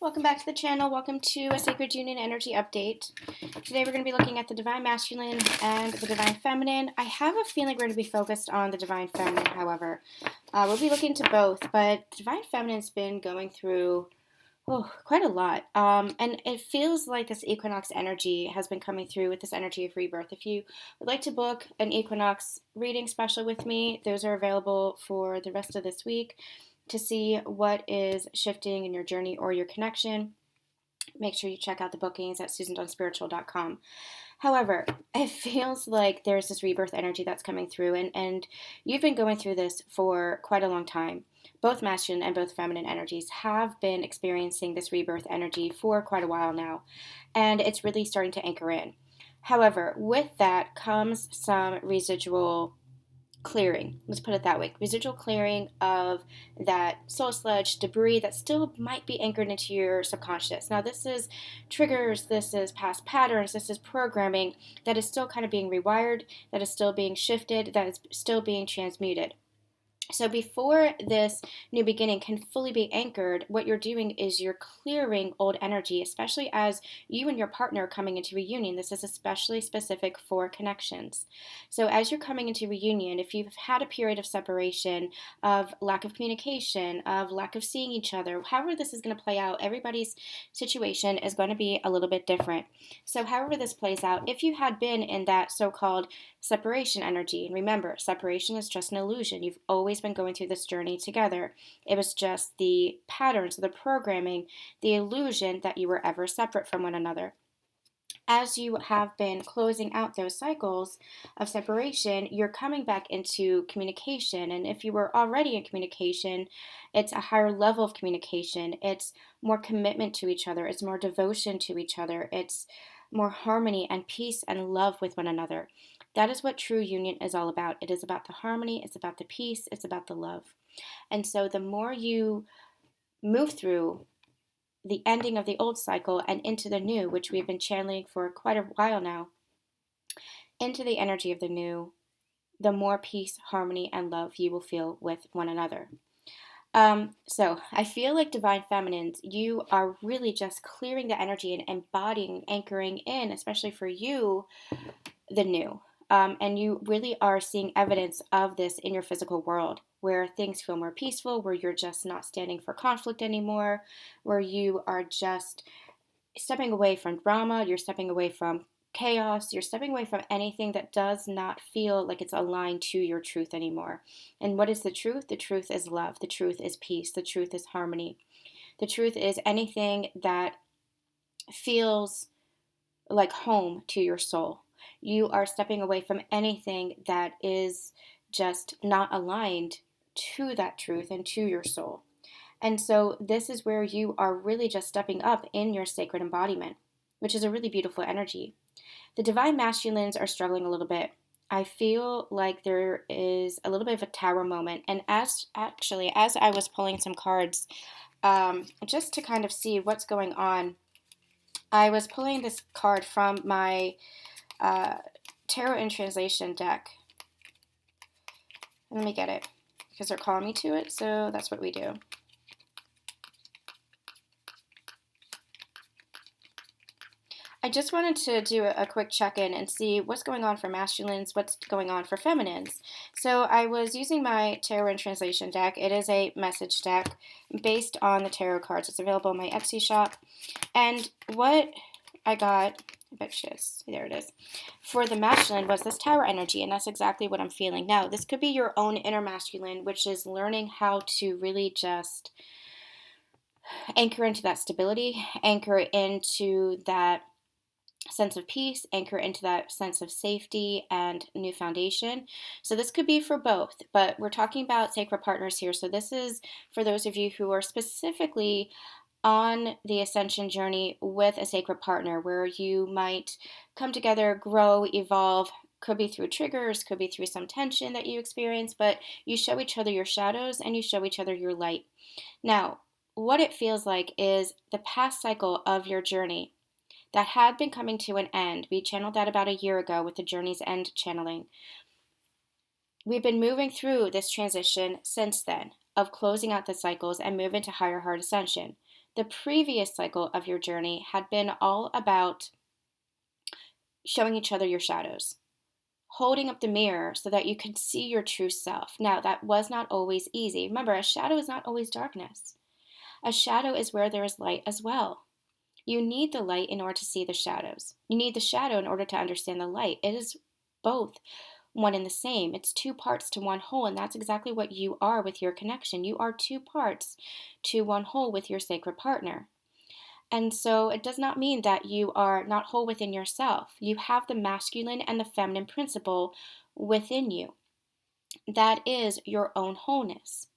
Welcome back to the channel. Welcome to a Sacred Union Energy Update. Today we're going to be looking at the Divine Masculine and the Divine Feminine. I have a feeling we're going to be focused on the Divine Feminine, however. We'll be looking to both, but Divine Feminine's been going through quite a lot. And it feels like this equinox energy has been coming through with this energy of rebirth. If you would like to book an equinox reading special with me, those are available for the rest of this week. To see what is shifting in your journey or your connection, make sure you check out the bookings at susandunspiritual.com. However, it feels like there's this rebirth energy that's coming through, and you've been going through this for quite a long time. Both masculine and both feminine energies have been experiencing this rebirth energy for quite a while now, and it's really starting to anchor in. However, with that comes some residual clearing. Let's put it that way. Residual clearing of that soul sludge, debris that still might be anchored into your subconscious. Now, this is triggers, this is past patterns, this is programming that is still kind of being rewired, that is still being shifted, that is still being transmuted. So before this new beginning can fully be anchored, what you're doing is you're clearing old energy, especially as you and your partner are coming into reunion. This is especially specific for connections. So as you're coming into reunion, if you've had a period of separation, of lack of communication, of lack of seeing each other, however this is going to play out, everybody's situation is going to be a little bit different. So however this plays out, if you had been in that so-called separation energy, and remember, separation is just an illusion. You've always been going through this journey together. It was just the patterns, the programming, the illusion that you were ever separate from one another. As you have been closing out those cycles of separation, you're coming back into communication. And if you were already in communication, it's a higher level of communication. It's more commitment to each other. It's more devotion to each other. It's more harmony and peace and love with one another. That is what true union is all about. It is about the harmony, it's about the peace, it's about the love. And so the more you move through the ending of the old cycle and into the new, which we've been channeling for quite a while now, into the energy of the new, the more peace, harmony, and love you will feel with one another. So I feel like Divine Feminines, you are really just clearing the energy and embodying, anchoring in, especially for you, the new. And you really are seeing evidence of this in your physical world, where things feel more peaceful, where you're just not standing for conflict anymore, where you are just stepping away from drama, you're stepping away from chaos, you're stepping away from anything that does not feel like it's aligned to your truth anymore. And what is the truth? The truth is love. The truth is peace. The truth is harmony. The truth is anything that feels like home to your soul. You are stepping away from anything that is just not aligned to that truth and to your soul. And so this is where you are really just stepping up in your sacred embodiment, which is a really beautiful energy. The Divine Masculines are struggling a little bit. I feel like there is a little bit of a tower moment. And as I was pulling some cards, just to kind of see what's going on, I was pulling this card from my Tarot in Translation deck. Let me get it, because they're calling me to it, so that's what we do. I just wanted to do a quick check-in and see what's going on for masculines, what's going on for feminines. So I was using my Tarot in Translation deck. It is a message deck based on the tarot cards. It's available in my Etsy shop. And what I got, there it is, for the masculine was this tower energy, and that's exactly what I'm feeling. Now, this could be your own inner masculine, which is learning how to really just anchor into that stability, anchor into that sense of peace, anchor into that sense of safety and new foundation. So this could be for both, but we're talking about sacred partners here. So this is for those of you who are specifically on the ascension journey with a sacred partner, where you might come together, grow, evolve. Could be through triggers, could be through some tension that you experience, but you show each other your shadows and you show each other your light. Now, what it feels like is the past cycle of your journey that had been coming to an end. We channeled that about a year ago with the Journey's End channeling. We've been moving through this transition since then of closing out the cycles and moving to higher heart ascension. The previous cycle of your journey had been all about showing each other your shadows, holding up the mirror so that you could see your true self. Now, that was not always easy. Remember, a shadow is not always darkness. A shadow is where there is light as well. You need the light in order to see the shadows. You need the shadow in order to understand the light. It is both one and the same. It's two parts to one whole, and that's exactly what you are with your connection. You are two parts to one whole with your sacred partner. And so it does not mean that you are not whole within yourself. You have the masculine and the feminine principle within you. That is your own wholeness.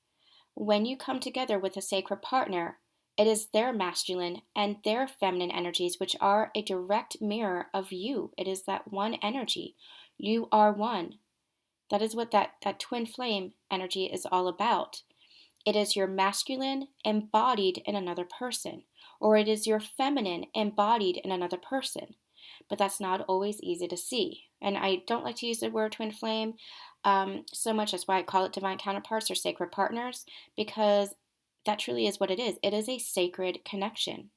When you come together with a sacred partner, it is their masculine and their feminine energies, which are a direct mirror of you. It is that one energy. You are one. That is what that twin flame energy is all about. It is your masculine embodied in another person, or it is your feminine embodied in another person. But that's not always easy to see. And I don't like to use the word twin flame so much. That's why I call it divine counterparts or sacred partners, because that truly is what it is. It is a sacred connection.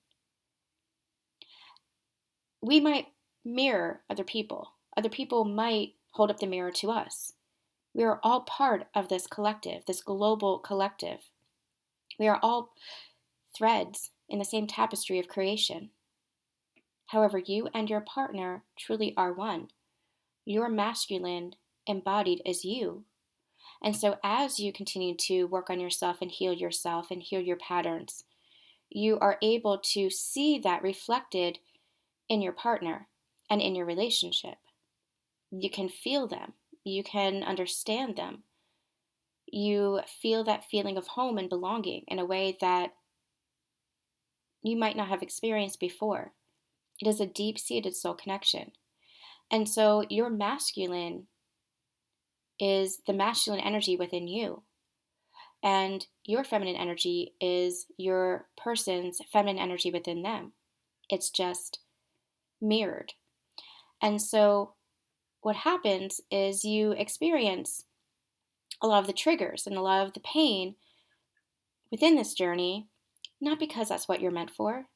We might mirror other people. Other people might hold up the mirror to us. We are all part of this collective, this global collective. We are all threads in the same tapestry of creation. However, you and your partner truly are one. Your masculine embodied is you. And so as you continue to work on yourself and heal your patterns, you are able to see that reflected in your partner and in your relationship. You can feel them. You can understand them. You feel that feeling of home and belonging in a way that you might not have experienced before. It is a deep-seated soul connection. And so your masculine is the masculine energy within you. And your feminine energy is your person's feminine energy within them. It's just mirrored. And so what happens is you experience a lot of the triggers and a lot of the pain within this journey, not because that's what you're meant for,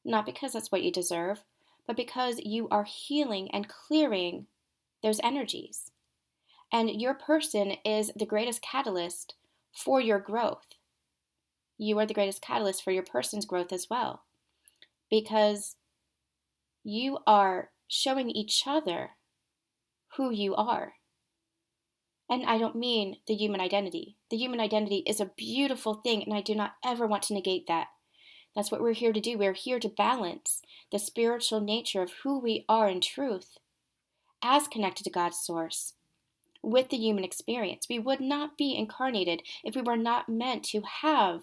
not because that's what you deserve, but because you are healing and clearing those energies. And your person is the greatest catalyst for your growth. You are the greatest catalyst for your person's growth as well, because you are showing each other who you are. And I don't mean the human identity. The human identity is a beautiful thing, and I do not ever want to negate that. That's what we're here to do. We're here to balance the spiritual nature of who we are in truth as connected to God's source with the human experience. We would not be incarnated if we were not meant to have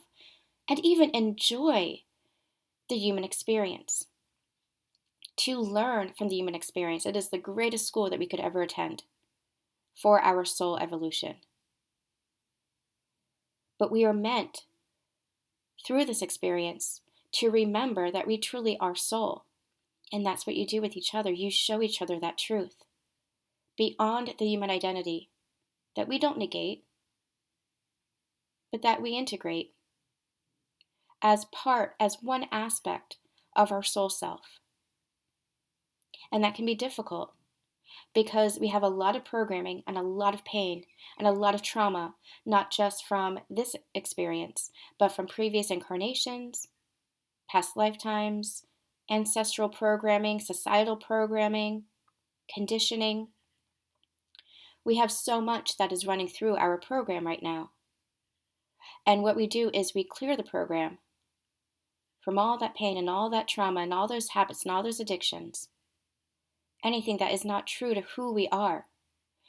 and even enjoy the human experience. To learn from the human experience. It is the greatest school that we could ever attend for our soul evolution. But we are meant, through this experience, to remember that we truly are soul. And that's what you do with each other. You show each other that truth beyond the human identity that we don't negate, but that we integrate as one aspect of our soul self. And that can be difficult because we have a lot of programming and a lot of pain and a lot of trauma, not just from this experience, but from previous incarnations, past lifetimes, ancestral programming, societal programming, conditioning. We have so much that is running through our program right now. And what we do is we clear the program from all that pain and all that trauma and all those habits and all those addictions, anything that is not true to who we are,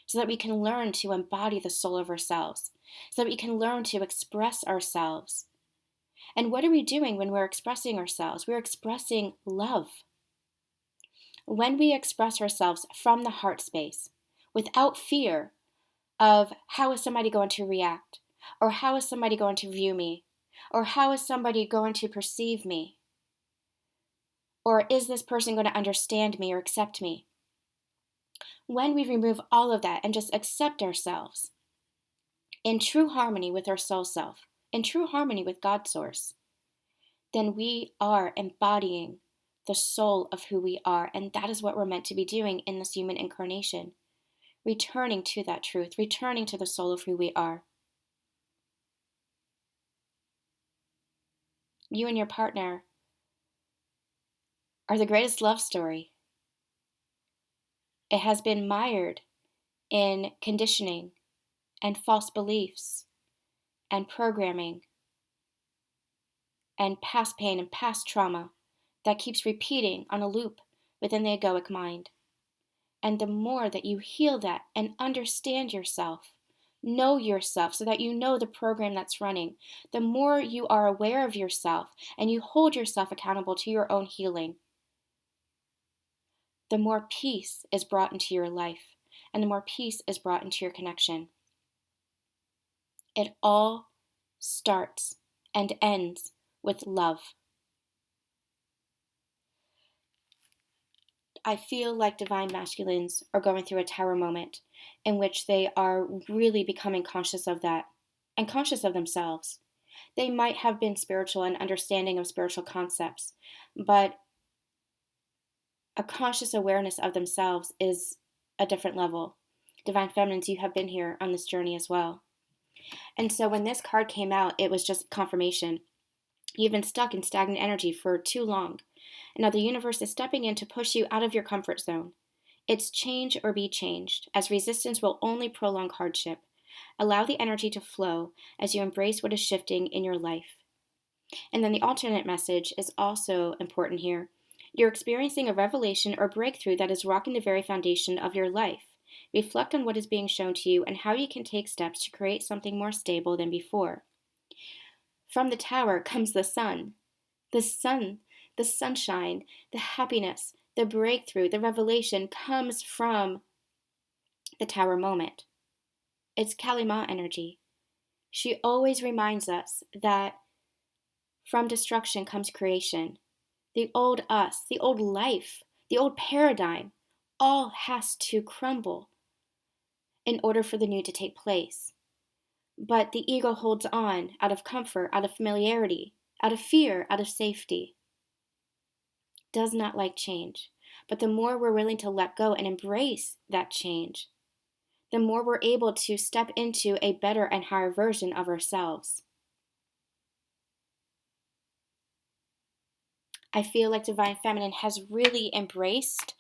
so that we can learn to embody the soul of ourselves, so that we can learn to express ourselves. And what are we doing when we're expressing ourselves? We're expressing love. When we express ourselves from the heart space, without fear of how is somebody going to react, or how is somebody going to view me, or how is somebody going to perceive me, or is this person going to understand me or accept me? When we remove all of that and just accept ourselves in true harmony with our soul self, in true harmony with God's source, then we are embodying the soul of who we are. And that is what we're meant to be doing in this human incarnation. Returning to that truth, returning to the soul of who we are. You and your partner are the greatest love story. It has been mired in conditioning and false beliefs and programming and past pain and past trauma that keeps repeating on a loop within the egoic mind. And the more that you heal that and understand yourself, know yourself so that you know the program that's running, the more you are aware of yourself and you hold yourself accountable to your own healing, the more peace is brought into your life and the more peace is brought into your connection. It all starts and ends with love. I feel like divine masculines are going through a tower moment in which they are really becoming conscious of that and conscious of themselves. They might have been spiritual and understanding of spiritual concepts, but a conscious awareness of themselves is a different level. Divine feminines, you have been here on this journey as well. And so when this card came out, it was just confirmation. You've been stuck in stagnant energy for too long. And now the universe is stepping in to push you out of your comfort zone. It's change or be changed, as resistance will only prolong hardship. Allow the energy to flow as you embrace what is shifting in your life. And then the alternate message is also important here. You're experiencing a revelation or breakthrough that is rocking the very foundation of your life. Reflect on what is being shown to you and how you can take steps to create something more stable than before. From the tower comes the sun, the sunshine, the happiness, the breakthrough, the revelation comes from the tower moment. It's Kali Ma energy. She always reminds us that from destruction comes creation. The old us, the old life, the old paradigm, all has to crumble in order for the new to take place. But the ego holds on out of comfort, out of familiarity, out of fear, out of safety. Does not like change. But the more we're willing to let go and embrace that change, the more we're able to step into a better and higher version of ourselves. I feel like Divine Feminine has really embraced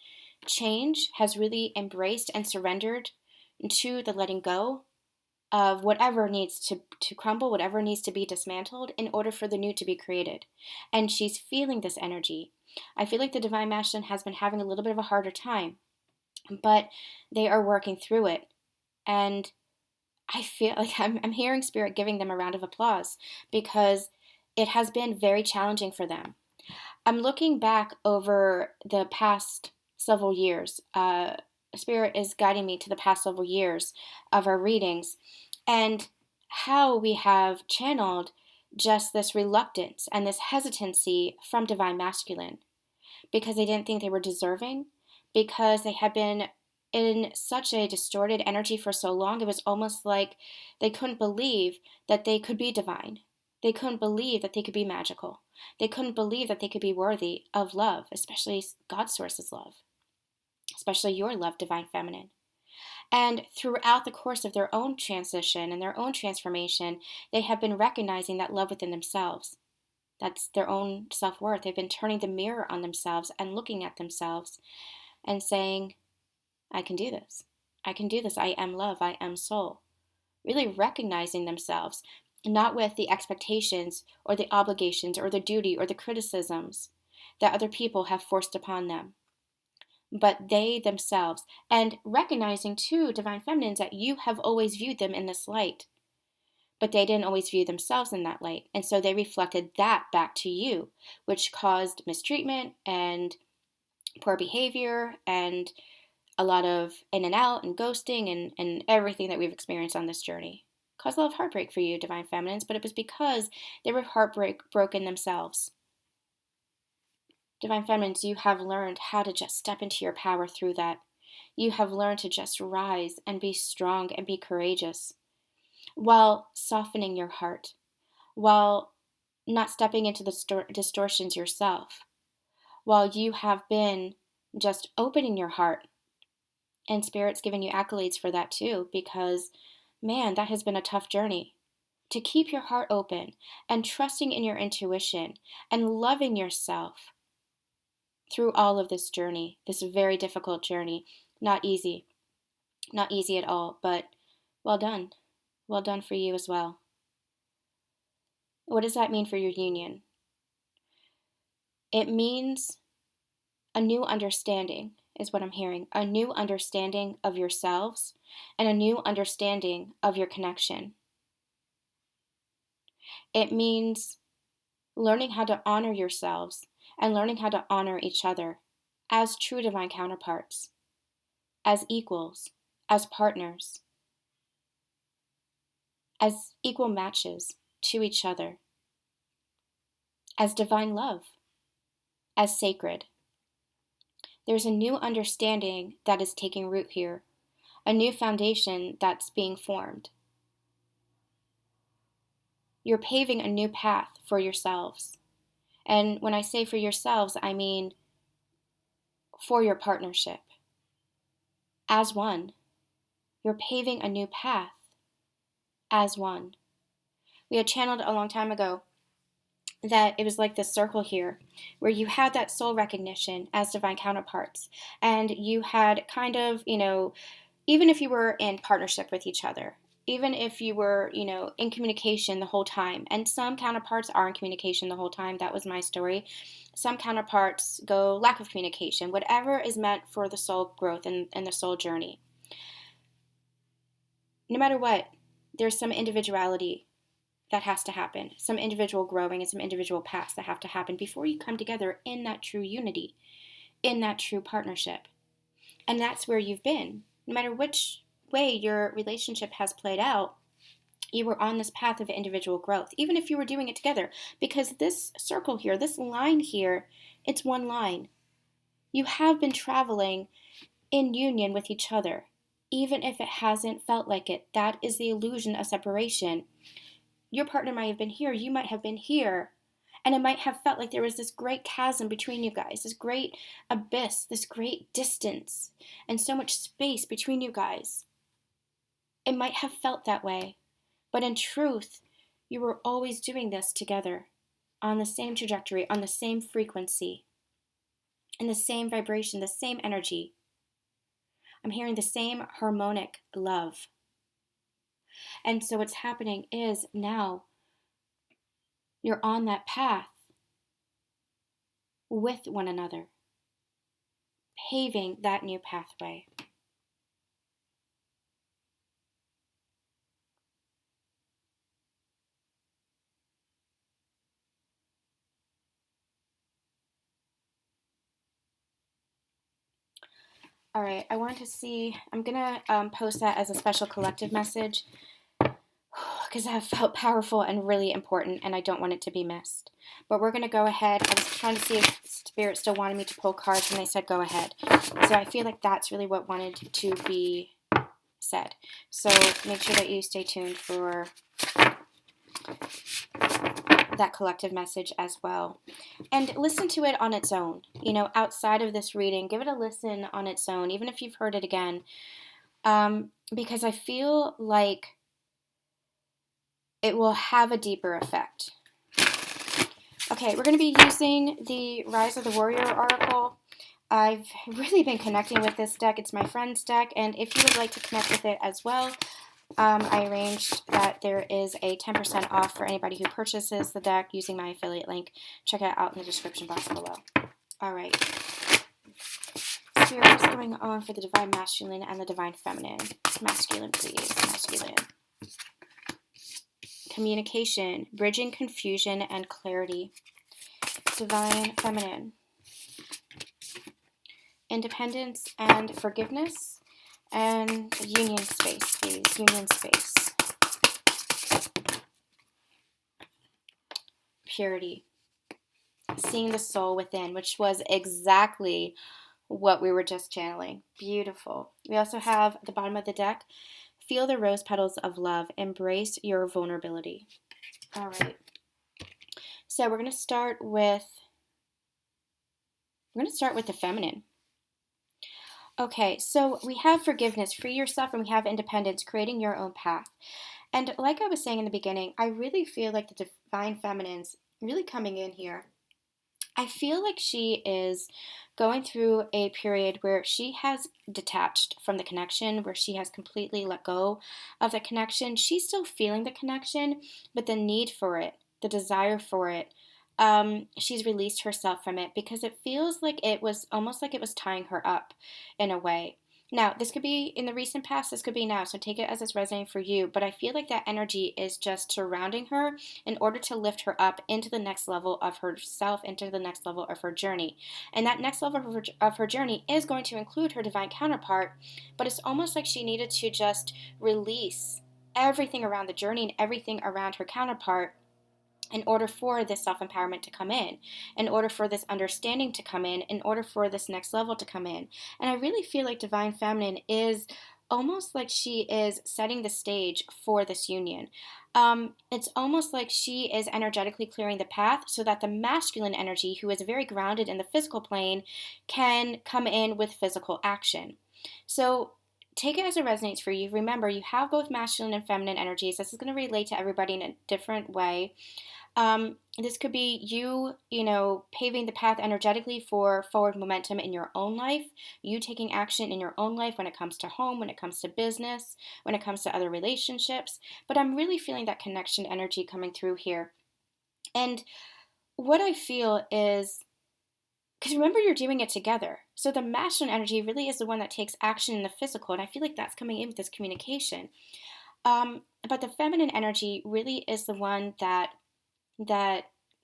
change, has really embraced and surrendered to the letting go of whatever needs to crumble, whatever needs to be dismantled in order for the new to be created. And she's feeling this energy. I feel like the Divine Masculine has been having a little bit of a harder time, but they are working through it. And I feel like I'm hearing Spirit giving them a round of applause because it has been very challenging for them. I'm looking back over the past several years. Spirit is guiding me to the past several years of our readings and how we have channeled just this reluctance and this hesitancy from Divine Masculine because they didn't think they were deserving, because they had been in such a distorted energy for so long. It was almost like they couldn't believe that they could be divine. They couldn't believe that they could be magical. They couldn't believe that they could be worthy of love, especially God's source's love, especially your love, Divine Feminine. And throughout the course of their own transition and their own transformation, they have been recognizing that love within themselves. That's their own self-worth. They've been turning the mirror on themselves and looking at themselves and saying, I can do this. I can do this. I am love. I am soul. Really recognizing themselves, not with the expectations or the obligations or the duty or the criticisms that other people have forced upon them, but they themselves, and recognizing too, Divine Feminines, that you have always viewed them in this light, but they didn't always view themselves in that light, and so they reflected that back to you, which caused mistreatment and poor behavior and a lot of in and out and ghosting and everything that we've experienced on this journey. Caused a lot of heartbreak for you, Divine Feminines, but it was because they were broken themselves. Divine Feminines, you have learned how to just step into your power through that. You have learned to just rise and be strong and be courageous while softening your heart, while not stepping into the distortions yourself, while you have been just opening your heart. And Spirit's giving you accolades for that too, because man, that has been a tough journey. To keep your heart open and trusting in your intuition and loving yourself through all of this journey, this very difficult journey. Not easy, not easy at all, but well done. Well done for you as well. What does that mean for your union? It means a new understanding, is what I'm hearing. A new understanding of yourselves and a new understanding of your connection. It means learning how to honor yourselves and learning how to honor each other as true divine counterparts, as equals, as partners, as equal matches to each other, as divine love, as sacred. There's a new understanding that is taking root here, a new foundation that's being formed. You're paving a new path for yourselves. And when I say for yourselves, I mean for your partnership. As one, you're paving a new path as one. We had channeled a long time ago that it was like this circle here where you had that soul recognition as divine counterparts, and you had kind of, even if you were in partnership with each other, even if you were, in communication the whole time, and some counterparts are in communication the whole time. That was my story. Some counterparts go lack of communication, whatever is meant for the soul growth and the soul journey. No matter what, there's some individuality that has to happen, some individual growing and some individual paths that have to happen before you come together in that true unity, in that true partnership. And that's where you've been. No matter which way your relationship has played out, you were on this path of individual growth, even if you were doing it together, because this circle here, this line here, it's one line. You have been traveling in union with each other, even if it hasn't felt like it. That is the illusion of separation. Your partner might have been here, you might have been here, and it might have felt like there was this great chasm between you guys, this great abyss, this great distance, and so much space between you guys. It might have felt that way, but in truth, you were always doing this together, on the same trajectory, on the same frequency, in the same vibration, the same energy. I'm hearing the same harmonic love. And so what's happening is now you're on that path with one another, paving that new pathway. All right, I want to see, I'm going to post that as a special collective message because that felt powerful and really important, and I don't want it to be missed. But we're going to go ahead. I was trying to see if Spirit still wanted me to pull cards, and they said go ahead. So I feel like that's really what wanted to be said. So make sure that you stay tuned for that collective message as well. And listen to it on its own. Outside of this reading, give it a listen on its own, even if you've heard it again. Because I feel like it will have a deeper effect. Okay, we're going to be using the Rise of the Warrior oracle. I've really been connecting with this deck. It's my friend's deck, and if you would like to connect with it as well, I arranged that there is a 10% off for anybody who purchases the deck using my affiliate link. Check it out in the description box below. All right. Spirit, what's going on for the Divine Masculine and the Divine Feminine? Masculine, please. Masculine. Communication, bridging confusion and clarity. Divine Feminine. Independence and forgiveness. And union space, please. Union space. Purity. Seeing the soul within, which was exactly what we were just channeling. Beautiful. We also have at the bottom of the deck, feel the rose petals of love. Embrace your vulnerability. All right. So we're going to start with the feminine. Okay, so we have forgiveness, free yourself, and we have independence, creating your own path. And like I was saying in the beginning, I really feel like the divine feminine's really coming in here. I feel like she is going through a period where she has detached from the connection, where she has completely let go of the connection. She's still feeling the connection, but the need for it, the desire for it, she's released herself from it because it feels like it was almost like it was tying her up in a way. Now, this could be in the recent past, this could be now, so take it as it's resonating for you. But I feel like that energy is just surrounding her in order to lift her up into the next level of herself, into the next level of her journey. And that next level of her journey is going to include her divine counterpart, but it's almost like she needed to just release everything around the journey and everything around her counterpart in order for this self-empowerment to come in order for this understanding to come in order for this next level to come in. And I really feel like divine feminine is almost like she is setting the stage for this union. It's almost like she is energetically clearing the path so that the masculine energy, who is very grounded in the physical plane, can come in with physical action. So take it as it resonates for you. Remember, you have both masculine and feminine energies. This is going to relate to everybody in a different way. This could be you, paving the path energetically for forward momentum in your own life, you taking action in your own life when it comes to home, when it comes to business, when it comes to other relationships. But I'm really feeling that connection energy coming through here. And what I feel is, because remember, you're doing it together. So the masculine energy really is the one that takes action in the physical. And I feel like that's coming in with this communication. But the feminine energy really is the one that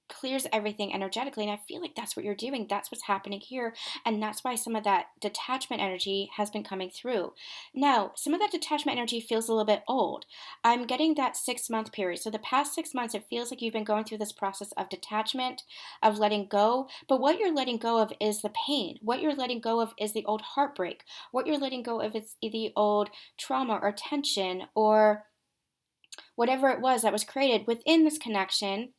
clears everything energetically. And I feel like that's what you're doing. That's what's happening here. And that's why some of that detachment energy has been coming through. Now, some of that detachment energy feels a little bit old. I'm getting that 6-month period. So the past 6 months, it feels like you've been going through this process of detachment, of letting go. But what you're letting go of is the pain. What you're letting go of is the old heartbreak. What you're letting go of is the old trauma or tension or whatever it was that was created within this connection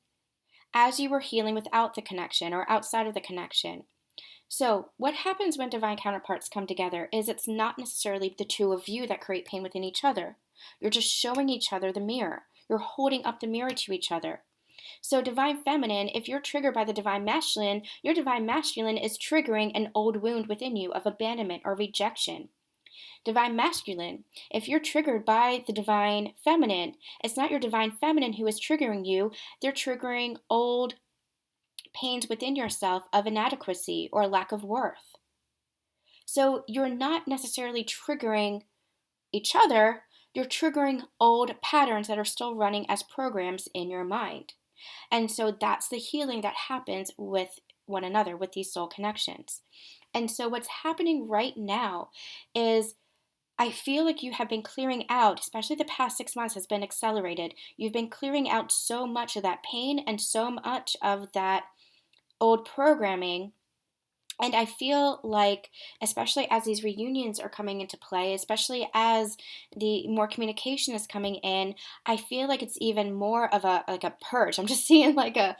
as you were healing without the connection or outside of the connection. So, what happens when divine counterparts come together is it's not necessarily the two of you that create pain within each other. You're just showing each other the mirror. You're holding up the mirror to each other. So, divine feminine, if you're triggered by the divine masculine, your divine masculine is triggering an old wound within you of abandonment or rejection. Divine masculine, if you're triggered by the divine feminine, it's not your divine feminine who is triggering you, they're triggering old pains within yourself of inadequacy or lack of worth. So you're not necessarily triggering each other, you're triggering old patterns that are still running as programs in your mind. And so that's the healing that happens with one another, with these soul connections. And so what's happening right now is I feel like you have been clearing out, especially the past 6 months has been accelerated. You've been clearing out so much of that pain and so much of that old programming. And I feel like, especially as these reunions are coming into play, especially as the more communication is coming in, I feel like it's even more of a purge. I'm just seeing like a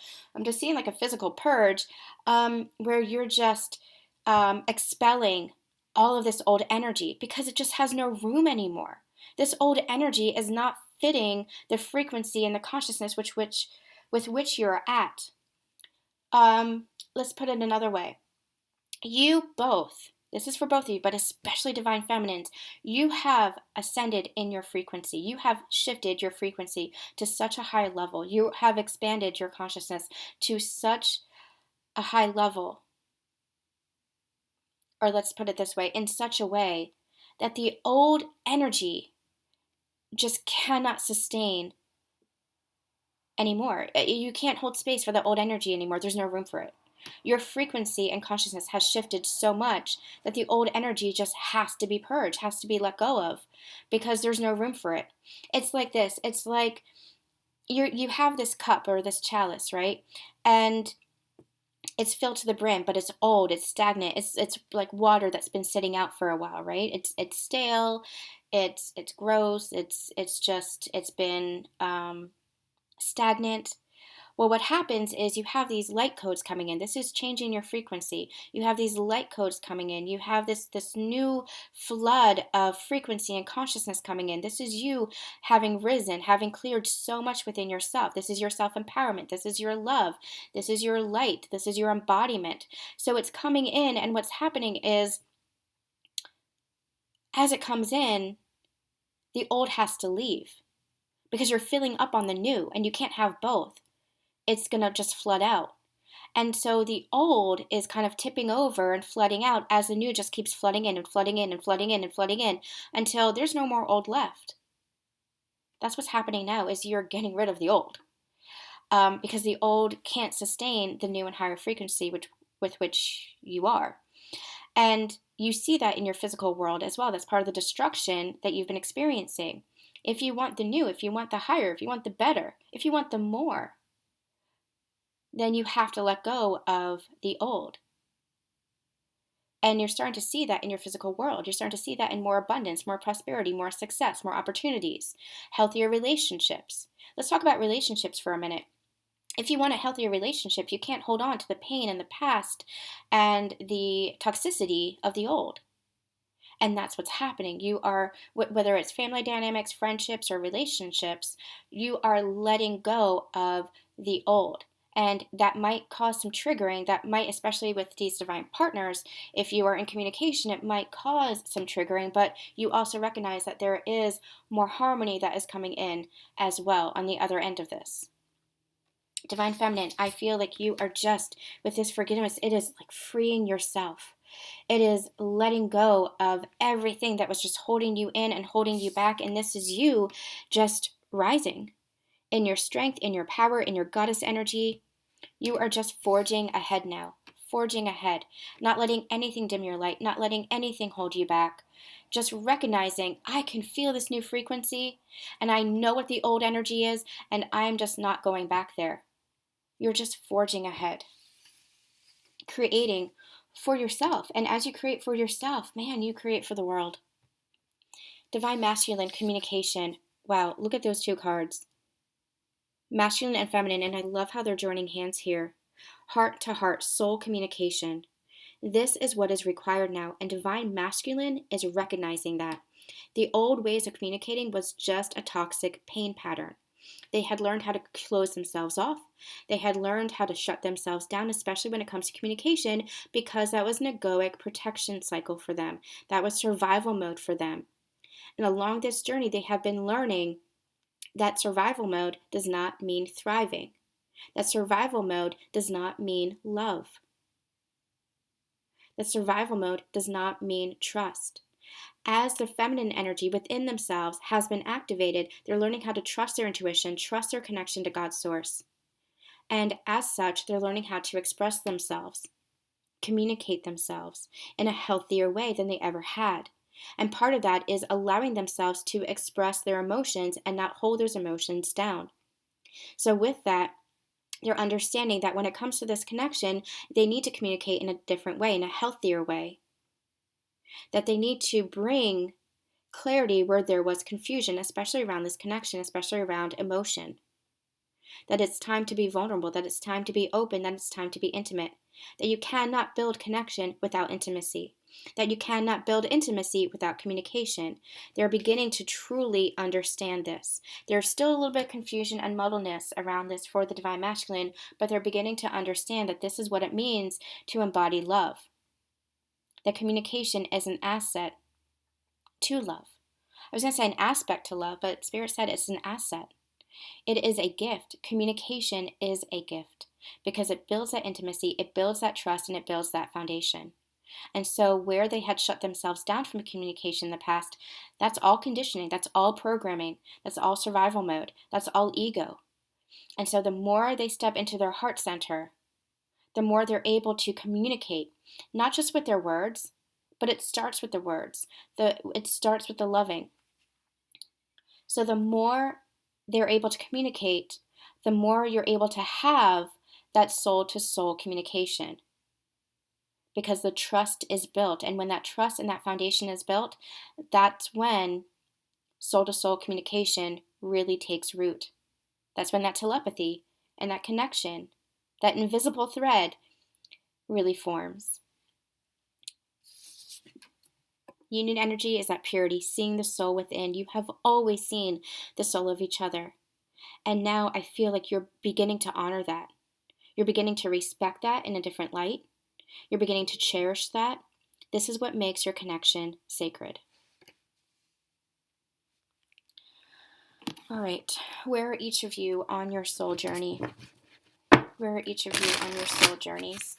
physical purge, where you're just expelling all of this old energy because it just has no room anymore. This old energy is not fitting the frequency and the consciousness with which you're at. Let's put it another way. You both, this is for both of you, but especially divine feminines, you have ascended in your frequency. You have shifted your frequency to such a high level. You have expanded your consciousness to such a high level, or let's put it this way, in such a way that the old energy just cannot sustain anymore. You can't hold space for the old energy anymore. There's no room for it. Your frequency and consciousness has shifted so much that the old energy just has to be purged, has to be let go of, because there's no room for it. It's like this. It's like you have this cup or this chalice, right? And it's filled to the brim, but it's old, it's stagnant, it's like water that's been sitting out for a while, right? It's stale, it's gross, it's been stagnant. Well, what happens is you have these light codes coming in. This is changing your frequency. You have these light codes coming in. You have this new flood of frequency and consciousness coming in. This is you having risen, having cleared so much within yourself. This is your self-empowerment. This is your love. This is your light. This is your embodiment. So it's coming in, and what's happening is as it comes in, the old has to leave because you're filling up on the new, and you can't have both. It's going to just flood out. And so the old is kind of tipping over and flooding out as the new just keeps flooding in and flooding in and flooding in and flooding in until there's no more old left. That's what's happening now is you're getting rid of the old because the old can't sustain the new and higher frequency with which you are. And you see that in your physical world as well. That's part of the destruction that you've been experiencing. If you want the new, if you want the higher, if you want the better, if you want the more, then you have to let go of the old. And you're starting to see that in your physical world. You're starting to see that in more abundance, more prosperity, more success, more opportunities, healthier relationships. Let's talk about relationships for a minute. If you want a healthier relationship, you can't hold on to the pain and the past and the toxicity of the old. And that's what's happening. You are, whether it's family dynamics, friendships, or relationships, you are letting go of the old. And that might cause some triggering. That might, especially with these divine partners, if you are in communication, it might cause some triggering. But you also recognize that there is more harmony that is coming in as well on the other end of this. Divine Feminine, I feel like you are just, with this forgiveness, it is like freeing yourself. It is letting go of everything that was just holding you in and holding you back. And this is you just rising in your strength, in your power, in your goddess energy. You are just forging ahead now, forging ahead, not letting anything dim your light, not letting anything hold you back. Just recognizing, I can feel this new frequency and I know what the old energy is and I'm just not going back there. You're just forging ahead, creating for yourself. And as you create for yourself, man, you create for the world. Divine Masculine, communication. Wow, look at those two cards. Masculine and feminine, and I love how they're joining hands here. Heart to heart, soul communication. This is what is required now, and Divine Masculine is recognizing that. The old ways of communicating was just a toxic pain pattern. They had learned how to close themselves off. They had learned how to shut themselves down, especially when it comes to communication, because that was an egoic protection cycle for them. That was survival mode for them. And along this journey, they have been learning that survival mode does not mean thriving. That survival mode does not mean love. That survival mode does not mean trust. As the feminine energy within themselves has been activated, they're learning how to trust their intuition, trust their connection to God's source. And as such, they're learning how to express themselves, communicate themselves in a healthier way than they ever had. And part of that is allowing themselves to express their emotions and not hold those emotions down. So with that, they're understanding that when it comes to this connection, they need to communicate in a different way, in a healthier way. That they need to bring clarity where there was confusion, especially around this connection, especially around emotion. That it's time to be vulnerable, that it's time to be open, that it's time to be intimate. That you cannot build connection without intimacy. That you cannot build intimacy without communication. They're beginning to truly understand this. There's still a little bit of confusion and muddleness around this for the Divine Masculine, but they're beginning to understand that this is what it means to embody love. That communication is an asset to love. I was going to say an aspect to love, but Spirit said it's an asset. It is a gift. Communication is a gift because it builds that intimacy, it builds that trust, and it builds that foundation. And so where they had shut themselves down from communication in the past, that's all conditioning, that's all programming, that's all survival mode, that's all ego. And so the more they step into their heart center, the more they're able to communicate, not just with their words, but it starts with the words. It starts with the loving. So the more they're able to communicate, the more you're able to have that soul-to-soul communication. Because the trust is built. And when that trust and that foundation is built, that's when soul-to-soul communication really takes root. That's when that telepathy and that connection, that invisible thread, really forms. Union energy is that purity, seeing the soul within. You have always seen the soul of each other. And now I feel like you're beginning to honor that. You're beginning to respect that in a different light. You're beginning to cherish that. This is what makes your connection sacred. All right, where are each of you on your soul journey? Where are each of you on your soul journeys?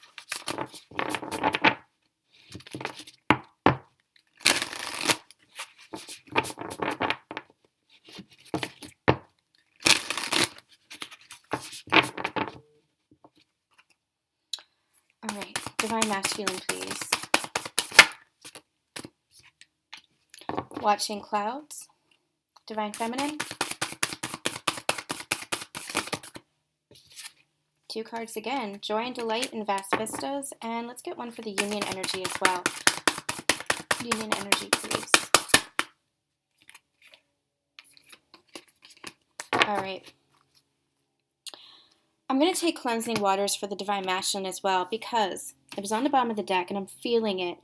All right, Divine Masculine, please. Watching Clouds. Divine Feminine. 2 cards again. Joy and Delight in Vast Vistas. And let's get one for the Union energy as well. Union energy, please. All right. I'm going to take Cleansing Waters for the Divine Masculine as well because it was on the bottom of the deck and I'm feeling it.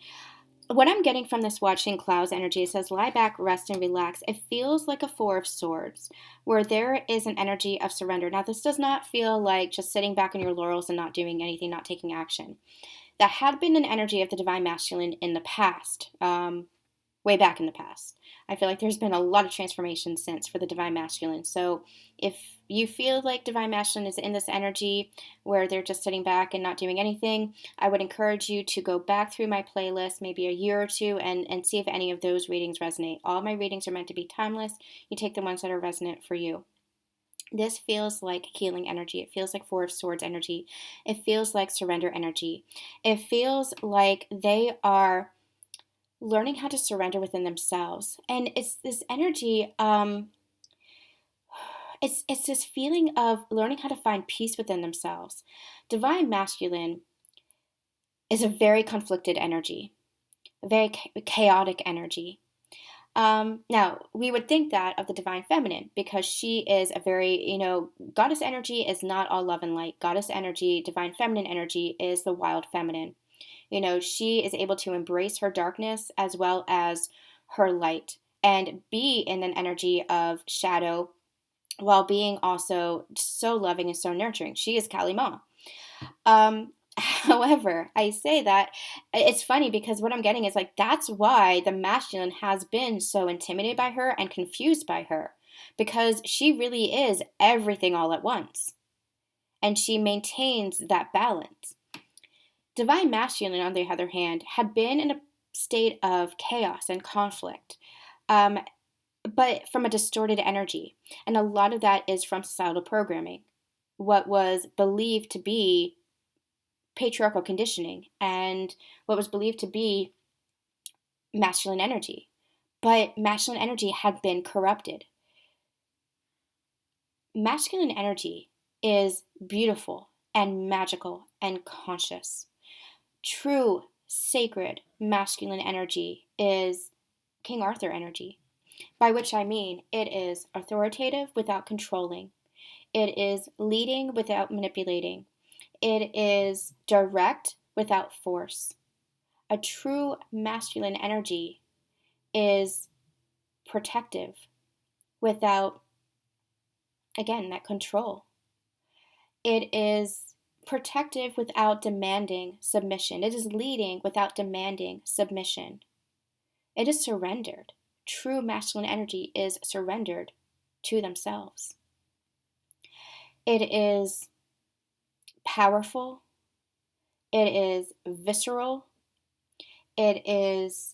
What I'm getting from this Watching Clouds energy, it says lie back, rest, and relax. It feels like a 4 of Swords, where there is an energy of surrender. Now, this does not feel like just sitting back on your laurels and not doing anything, not taking action. That had been an energy of the Divine Masculine in the past, way back in the past. I feel like there's been a lot of transformation since for the Divine Masculine. So if you feel like Divine Masculine is in this energy where they're just sitting back and not doing anything, I would encourage you to go back through my playlist maybe a year or two and see if any of those readings resonate. All my readings are meant to be timeless. You take the ones that are resonant for you. This feels like healing energy. It feels like 4 of Swords energy. It feels like surrender energy. It feels like they are learning how to surrender within themselves. And it's this energy, it's this feeling of learning how to find peace within themselves. Divine Masculine is a very conflicted energy, a very chaotic energy. Now, we would think that of the Divine Feminine because she is a very, goddess energy is not all love and light. Goddess energy, Divine Feminine energy is the wild feminine. She is able to embrace her darkness as well as her light and be in an energy of shadow while being also so loving and so nurturing. She is Kali Ma. However, I say that it's funny because what I'm getting is like that's why the masculine has been so intimidated by her and confused by her because she really is everything all at once. And she maintains that balance. Divine Masculine, on the other hand, had been in a state of chaos and conflict, but from a distorted energy. And a lot of that is from societal programming, what was believed to be patriarchal conditioning and what was believed to be masculine energy. But masculine energy had been corrupted. Masculine energy is beautiful and magical and conscious. True, sacred, masculine energy is King Arthur energy, by which I mean it is authoritative without controlling. It is leading without manipulating. It is direct without force. A true masculine energy is protective without, again, that control. It is protective without demanding submission. It is leading without demanding submission. It is surrendered. True masculine energy is surrendered to themselves. It is powerful. It is visceral. It is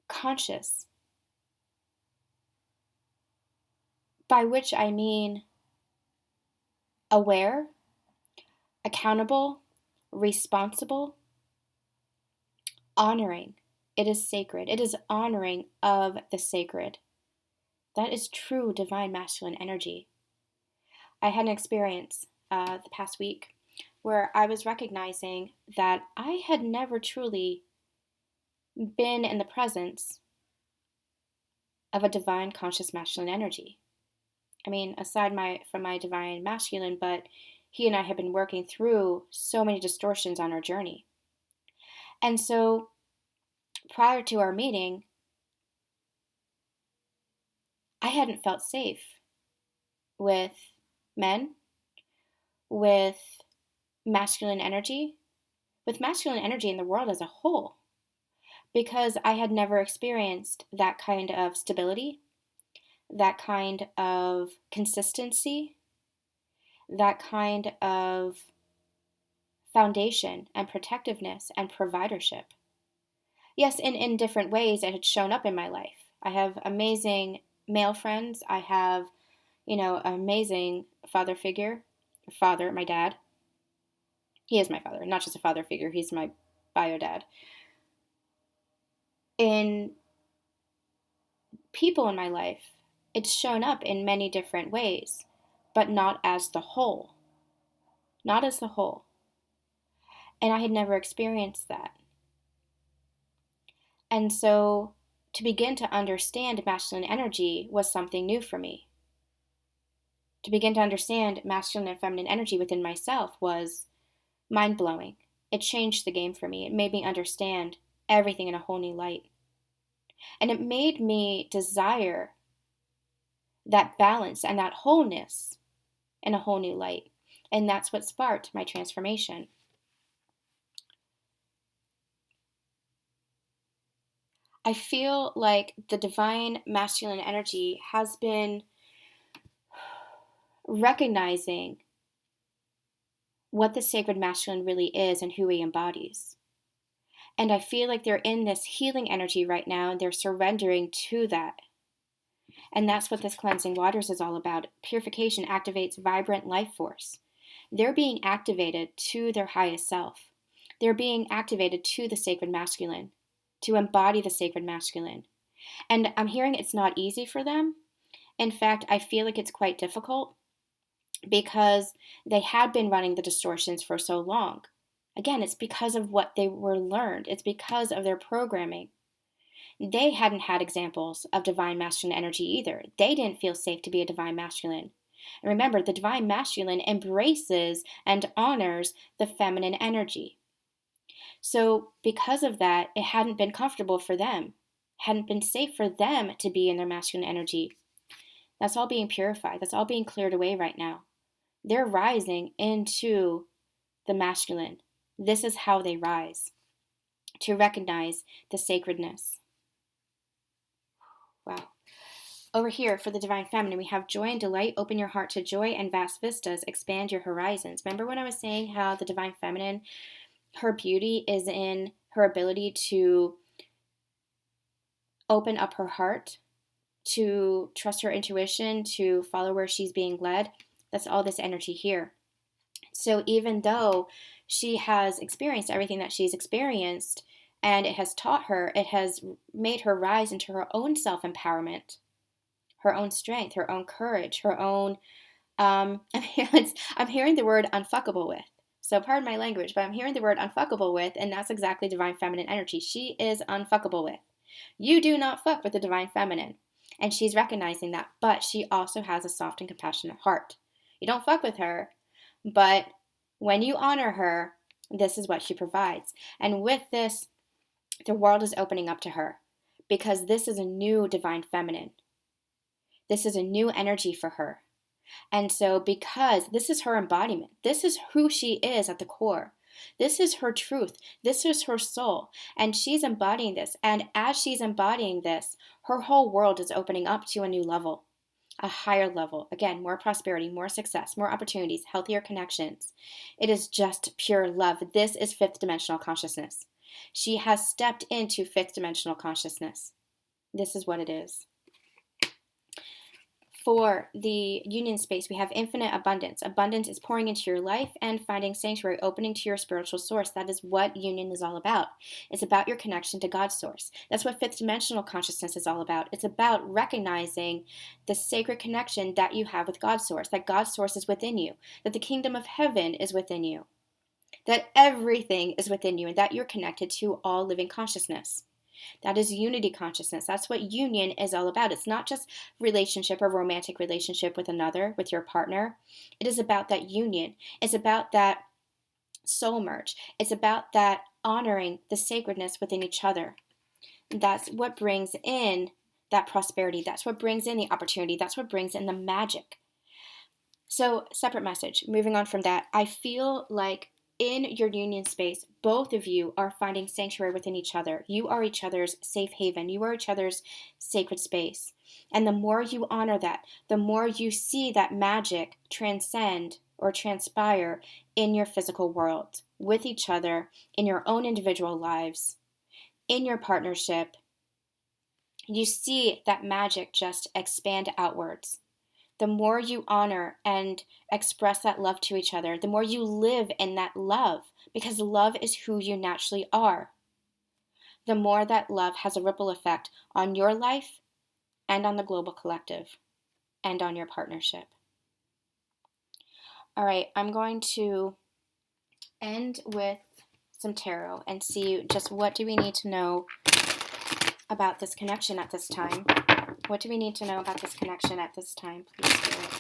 conscious. By which I mean aware, accountable, responsible, honoring. It is sacred. It is honoring of the sacred. That is true divine masculine energy. I had an experience the past week where I was recognizing that I had never truly been in the presence of a divine conscious masculine energy. I mean, aside from my divine masculine, but he and I have been working through so many distortions on our journey. And so prior to our meeting, I hadn't felt safe with men, with masculine energy, with masculine energy in the world as a whole, because I had never experienced that kind of stability, that kind of consistency, that kind of foundation and protectiveness and providership. Yes, in different ways it had shown up in my life. I have amazing male friends. I have, an amazing father figure. Father, my dad. He is my father, not just a father figure. He's my bio dad. In people in my life, it's shown up in many different ways, but not as the whole. Not as the whole. And I had never experienced that. And so to begin to understand masculine energy was something new for me. To begin to understand masculine and feminine energy within myself was mind-blowing. It changed the game for me. It made me understand everything in a whole new light. And it made me desire that balance and that wholeness in a whole new light. And that's what sparked my transformation. I feel like the divine masculine energy has been recognizing what the sacred masculine really is and who he embodies. And I feel like they're in this healing energy right now and they're surrendering to that. And that's what this cleansing waters is all about. Purification activates vibrant life force. They're being activated to their highest self. They're being activated to the sacred masculine, to embody the sacred masculine. And I'm hearing it's not easy for them. In fact, I feel like it's quite difficult because they had been running the distortions for so long. Again, it's because of what they were learned. It's because of their programming. They hadn't had examples of divine masculine energy either. They didn't feel safe to be a divine masculine. And remember, the divine masculine embraces and honors the feminine energy. So because of that, it hadn't been comfortable for them, hadn't been safe for them to be in their masculine energy. That's all being purified. That's all being cleared away right now. They're rising into the masculine. This is how they rise, to recognize the sacredness. Wow. Over here for the divine feminine, we have joy and delight. Open your heart to joy and vast vistas. Expand your horizons. Remember when I was saying how the divine feminine, her beauty is in her ability to open up her heart, to trust her intuition, to follow where she's being led? That's all this energy here. So even though she has experienced everything that she's experienced, and it has taught her, it has made her rise into her own self-empowerment, her own strength, her own courage, her own, I'm hearing the word unfuckable with. So pardon my language, but I'm hearing the word unfuckable with, and that's exactly divine feminine energy. She is unfuckable with. You do not fuck with the divine feminine. And she's recognizing that, but she also has a soft and compassionate heart. You don't fuck with her, but when you honor her, this is what she provides. And with this, the world is opening up to her because this is a new divine feminine. This is a new energy for her. And so because this is her embodiment, this is who she is at the core. This is her truth. This is her soul. And she's embodying this. And as she's embodying this, her whole world is opening up to a new level, a higher level. Again, more prosperity, more success, more opportunities, healthier connections. It is just pure love. This is fifth dimensional consciousness. She has stepped into fifth dimensional consciousness. This is what it is. For the union space, we have infinite abundance. Abundance is pouring into your life and finding sanctuary, opening to your spiritual source. That is what union is all about. It's about your connection to God's source. That's what fifth dimensional consciousness is all about. It's about recognizing the sacred connection that you have with God's source, that God's source is within you, that the kingdom of heaven is within you, that everything is within you, and that you're connected to all living consciousness. That is unity consciousness. That's what union is all about. It's not just relationship or romantic relationship with another, with your partner. It is about that union. It's about that soul merge. It's about that honoring the sacredness within each other. That's what brings in that prosperity. That's what brings in the opportunity. That's what brings in the magic. So, separate message. Moving on from that, I feel like in your union space, both of you are finding sanctuary within each other. You are each other's safe haven. You are each other's sacred space. And the more you honor that, the more you see that magic transcend or transpire in your physical world, with each other, in your own individual lives, in your partnership. You see that magic just expand outwards. The more you honor and express that love to each other, the more you live in that love, because love is who you naturally are. The more that love has a ripple effect on your life and on the global collective and on your partnership. All right, I'm going to end with some tarot and see just what do we need to know about this connection at this time. What do we need to know about this connection at this time, please, Spirit?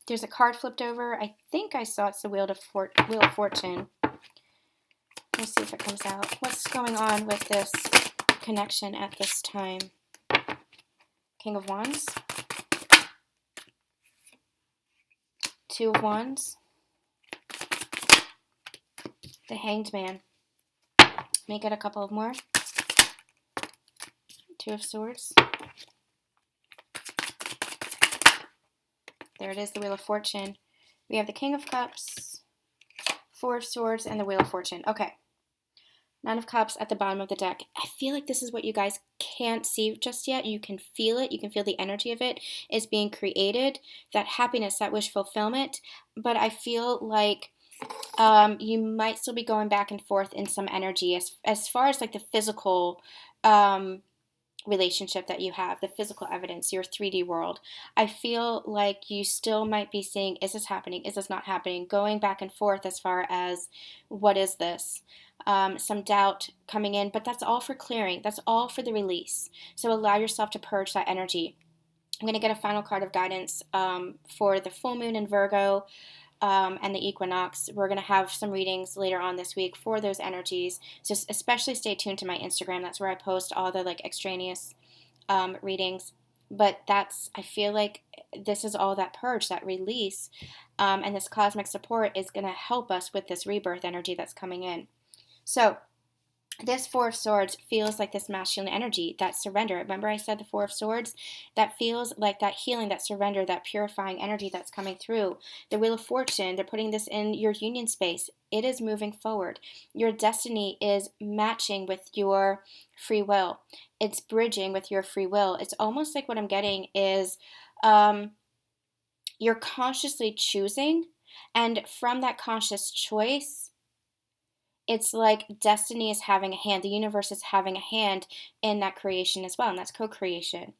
There's a card flipped over. I think I saw it's the Wheel of Fortune. Let's see if it comes out. What's going on with this connection at this time? King of Wands. Two of Wands. The Hanged Man. Make it a couple of more. Two of Swords. There it is, the Wheel of Fortune. We have the King of Cups, Four of Swords, and the Wheel of Fortune. Okay. Nine of Cups at the bottom of the deck. I feel like this is what you guys can't see just yet. You can feel it. You can feel the energy of it is being created. That happiness, that wish fulfillment. But I feel like you might still be going back and forth in some energy as far as like the physical relationship that you have, the physical evidence, your 3D world. I feel like you still might be saying, is this happening? Is this not happening? Going back and forth as far as what is this? Some doubt coming in, but that's all for clearing. That's all for the release. So allow yourself to purge that energy. I'm going to get a final card of guidance for the full moon in Virgo and the equinox. We're going to have some readings later on this week for those energies. So especially stay tuned to my Instagram. That's where I post all the like extraneous readings. But I feel like this is all that purge, that release, and this cosmic support is going to help us with this rebirth energy that's coming in. So this Four of Swords feels like this masculine energy, that surrender. Remember I said the Four of Swords? That feels like that healing, that surrender, that purifying energy that's coming through. The Wheel of Fortune, they're putting this in your union space. It is moving forward. Your destiny is matching with your free will. It's bridging with your free will. It's almost like what I'm getting is you're consciously choosing, and from that conscious choice, it's like destiny is having a hand. The universe is having a hand in that creation as well, and that's co-creation.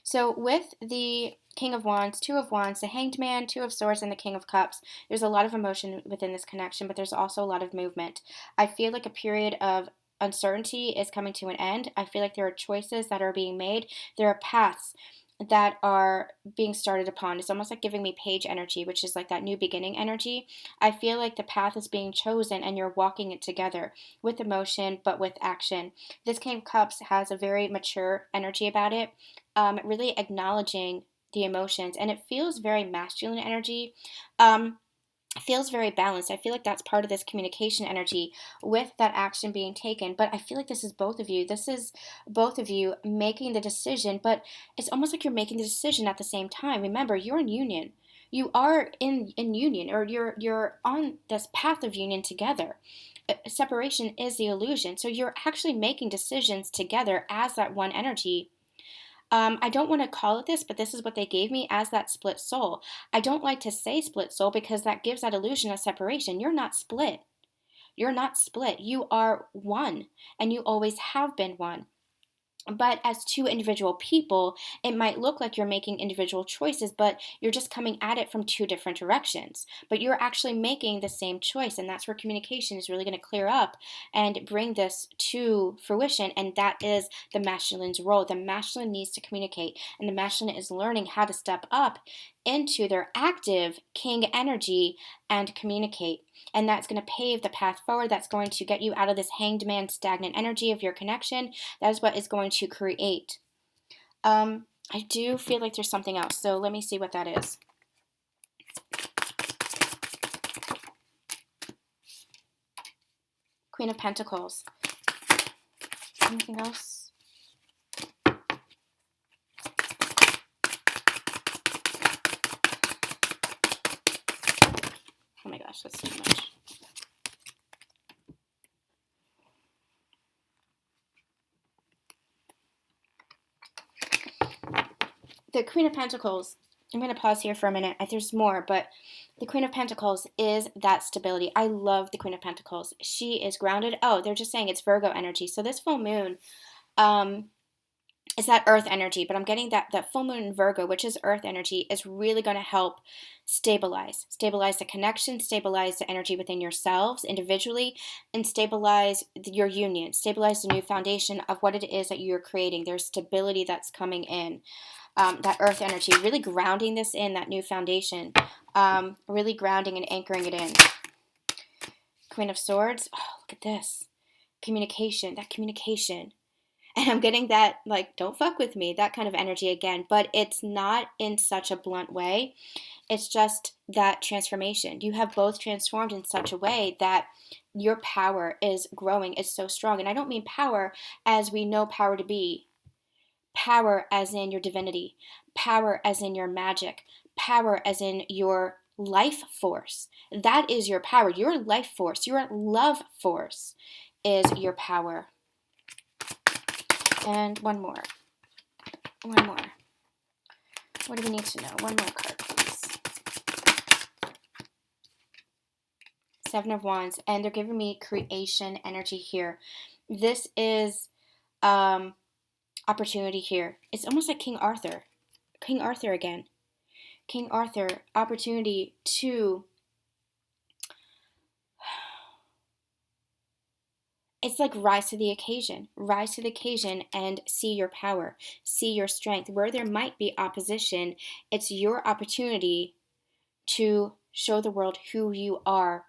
So with the King of Wands, Two of Wands, the Hanged Man, Two of Swords, and the King of Cups, there's a lot of emotion within this connection, but there's also a lot of movement. I feel like a period of uncertainty is coming to an end. I feel like there are choices that are being made. There are paths that are being started upon. It's almost like giving me page energy, which is like that new beginning energy. I feel like the path is being chosen and you're walking it together with emotion, but with action. This King of Cups has a very mature energy about it, really acknowledging the emotions, and it feels very masculine energy. Feels very balanced. I feel like that's part of this communication energy with that action being taken. But I feel like this is both of you. This is both of you making the decision, but it's almost like you're making the decision at the same time. Remember, you're in union. You are in union, or you're on this path of union together. Separation is the illusion. So you're actually making decisions together as that one energy. I don't want to call it this, but this is what they gave me as that split soul. I don't like to say split soul because that gives that illusion of separation. You're not split. You're not split. You are one, and you always have been one. But as two individual people, it might look like you're making individual choices, but you're just coming at it from two different directions. But you're actually making the same choice, and that's where communication is really going to clear up and bring this to fruition. And that is the masculine's role. The masculine needs to communicate, and the masculine is learning how to step up into their active king energy and communicate. And that's going to pave the path forward. That's going to get you out of this hanged man, stagnant energy of your connection. That is what is going to create. I do feel like there's something else, so let me see what that is. Queen of Pentacles. Anything else? Oh my gosh, that's too much. The Queen of Pentacles, I'm going to pause here for a minute. There's more, but the Queen of Pentacles is that stability. I love the Queen of Pentacles. She is grounded. Oh, they're just saying it's Virgo energy. So this full moon is that earth energy, but I'm getting that full moon in Virgo, which is earth energy, is really going to help stabilize the connection, stabilize the energy within yourselves individually, and stabilize your union, stabilize the new foundation of what it is that you're creating. There's stability that's coming in. That earth energy, really grounding this in, that new foundation, really grounding and anchoring it in. Queen of Swords, oh, look at this. Communication, that communication. And I'm getting that, like, don't fuck with me, that kind of energy again. But it's not in such a blunt way. It's just that transformation. You have both transformed in such a way that your power is growing, is so strong. And I don't mean power as we know power to be. Power as in your divinity. Power as in your magic. Power as in your life force. That is your power. Your life force, your love force is your power. And one more. One more. What do we need to know? One more card, please. Seven of Wands. And they're giving me creation energy here. This is opportunity here. It's almost like King Arthur. King Arthur again. King Arthur, opportunity to... It's like rise to the occasion. Rise to the occasion and see your power. See your strength. Where there might be opposition, it's your opportunity to show the world who you are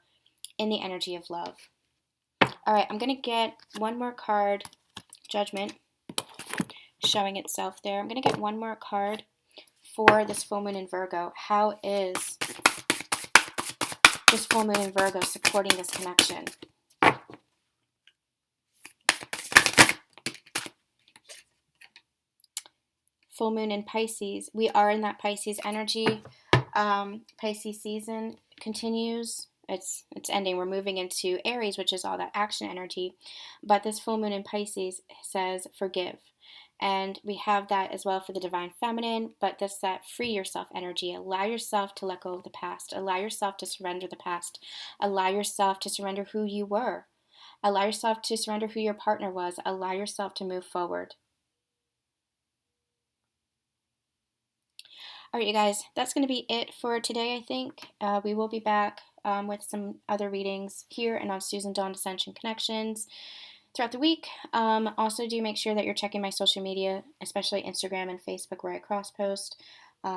in the energy of love. All right, I'm going to get one more card. Judgment showing itself there. I'm going to get one more card for this full moon in Virgo. How is this full moon in Virgo supporting this connection? Full moon in Pisces. We are in that Pisces energy. Pisces season continues. It's ending. We're moving into Aries, which is all that action energy. But this full moon in Pisces says forgive. And we have that as well for the divine feminine, but this that free yourself energy. Allow yourself to let go of the past. Allow yourself to surrender the past. Allow yourself to surrender who you were. Allow yourself to surrender who your partner was. Allow yourself to move forward. All right, you guys, that's going to be it for today, I think. We will be back with some other readings here and on Susan Dawn Ascension Connections throughout the week. Also, do make sure that you're checking my social media, especially Instagram and Facebook, where I cross-post,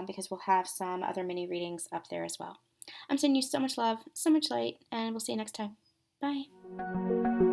because we'll have some other mini readings up there as well. I'm sending you so much love, so much light, and we'll see you next time. Bye.